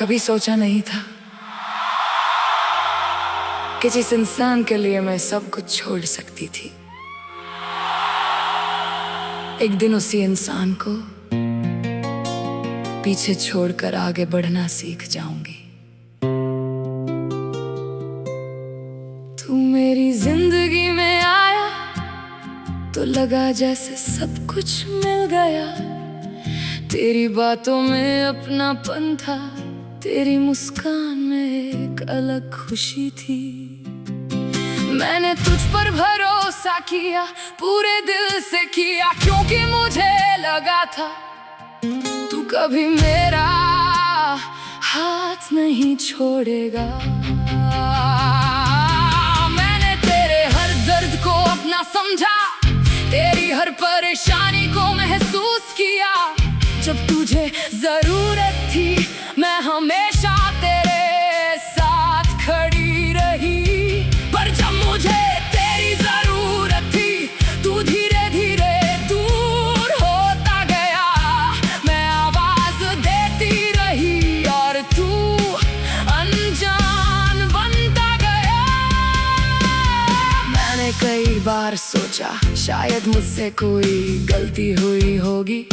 कभी सोचा नहीं था कि जिस इंसान के लिए मैं सब कुछ छोड़ सकती थी, एक दिन उसी इंसान को पीछे छोड़कर आगे बढ़ना सीख जाऊंगी। तू मेरी जिंदगी में आया तो लगा जैसे सब कुछ मिल गया। तेरी बातों में अपनापन था, तेरी मुस्कान में एक अलग खुशी थी। मैंने तुझ पर भरोसा किया, पूरे दिल से किया, क्योंकि मुझे लगा था तू कभी मेरा हाथ नहीं छोड़ेगा। मैंने तेरे हर दर्द को अपना समझा, तेरी हर परेशानी को महसूस किया। जब तुझे जरूरत थी मैं हमेशा तेरे साथ खड़ी रही, पर जब मुझे तेरी जरूरत थी तू धीरे धीरे दूर होता गया। मैं आवाज देती रही और तू अनजान बनता गया। मैंने कई बार सोचा शायद मुझसे कोई गलती हुई होगी,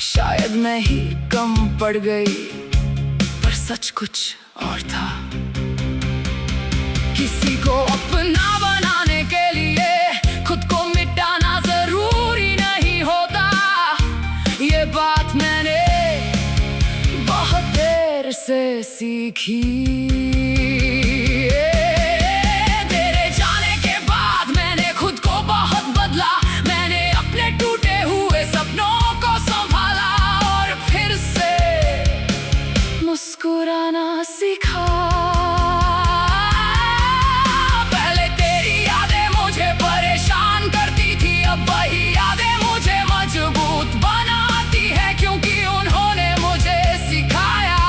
शायद मैं ही कम पड़ गई, पर सच कुछ और था। किसी को अपना बनाने के लिए खुद को मिटाना जरूरी नहीं होता। ये बात मैंने बहुत देर से सीखी। तेरे जाने के बाद मैंने खुद को बहुत बदला। मैंने अपने टूटे हुए सपनों को संभाला और फिर से मुस्कुराना सीखा। पहले तेरी यादें मुझे परेशान करती थी, अब वही यादें मुझे मजबूत बनाती है, क्योंकि उन्होंने मुझे सिखाया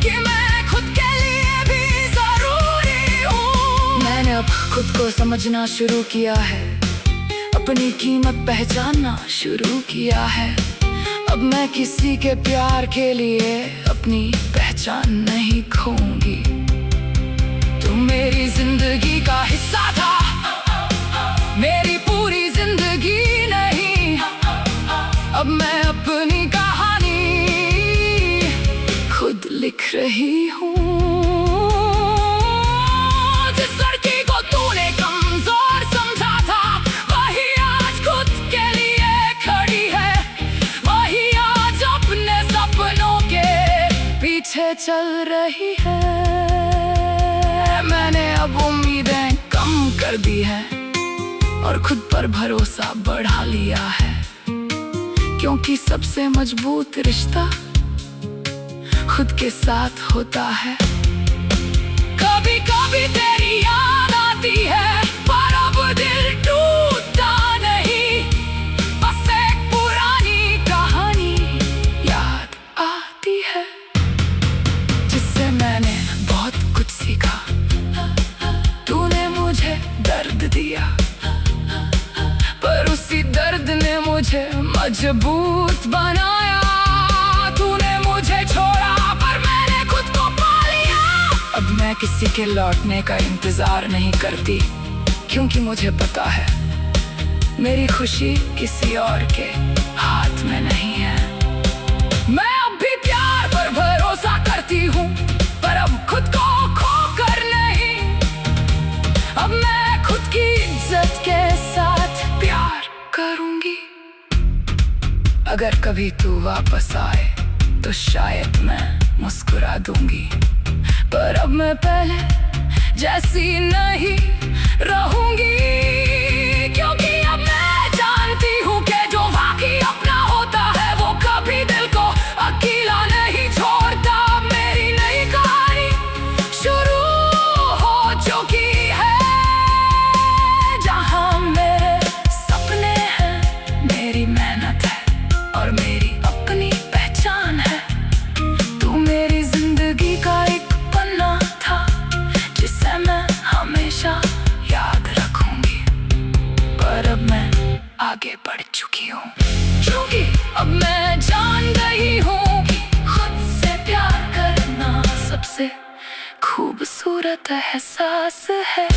कि मैं खुद के लिए भी जरूरी हूँ। मैंने अब खुद को समझना शुरू किया है, अपनी कीमत पहचानना शुरू किया है। अब मैं किसी के प्यार के लिए अपनी पहचान नहीं खोऊंगी। तू मेरी जिंदगी का हिस्सा था, मेरी पूरी जिंदगी नहीं। अब मैं अपनी कहानी खुद लिख रही हूँ। जिस लड़की को तूने कमजोर समझा था, वही आज खुद के लिए खड़ी है। वही आज अपने सपनों के पीछे चल रही है। मैंने अब उम्मीदें कम कर दी है और खुद पर भरोसा बढ़ा लिया है, क्योंकि सबसे मजबूत रिश्ता खुद के साथ होता है। कभी कभी तेरी याद आती है, पर अब दिल टूटता नहीं। बस एक पुरानी कहानी याद आती है, जिससे मैंने बहुत कुछ सीखा। तूने मुझे दर्द दिया, पर उसी दर्द ने मुझे मजबूत बनाया। तूने मुझे छोड़ा, पर मैंने खुद को पा लिया। अब मैं किसी के लौटने का इंतजार नहीं करती, क्योंकि मुझे पता है मेरी खुशी किसी और के हाथ में नहीं है। मैं अब भी प्यार पर भरोसा करती हूँ, पर अब खुद को खोकर नहीं। अब मैं खुद की इज्जत के साथ प्यार करूँगी। अगर कभी तू वापस आए तो शायद मैं मुस्कुरा दूंगी, पर अब मैं पहले जैसी नहीं रहूंगी। क्योंकि अब मैं जानती हूँ कि जो वाकई अपना होता है वो कभी दिल को अकेला नहीं छोड़ता। मेरी नई कहानी शुरू हो चुकी है, जहाँ मेरे सपने हैं, मेरी मेहनत है और मेरी अपनी पहचान है। तू मेरी जिंदगी का एक पन्ना था, जिसे मैं हमेशा याद रखूंगी। से खूबसूरत एहसास है।